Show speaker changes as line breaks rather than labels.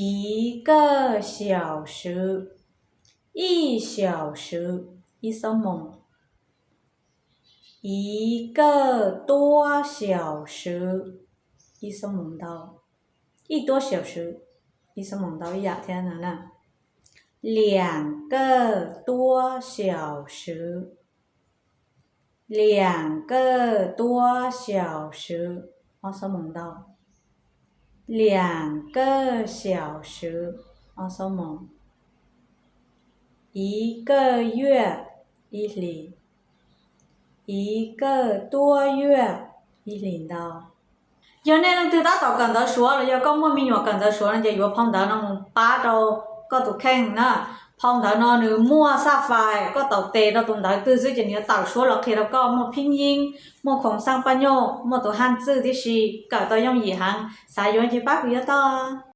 一个小时，一小时，一首梦。一个多小时，一首梦到。一多小时，一首梦到一呀天哪呢？两个多小时，两个多小时，二首梦到。两个小时，二首梦。一个月，一年。一个多月，一年到。giờ này là từ ta tao cần tao số là giờ có mua mình hoặc cần tao số là giờ vừa phong tao nó ba đâu có tụ khen nè phong tao nó nữa mua sa phai có tao tệ đâu tụi tao từ dưới giờ này tao số là khi tao có mua拼音mua khổng sang bao nhiêu mua tụ han chữ thì gì cả tao dùng gì hàng xài dùng chỉ bác bây giờ tao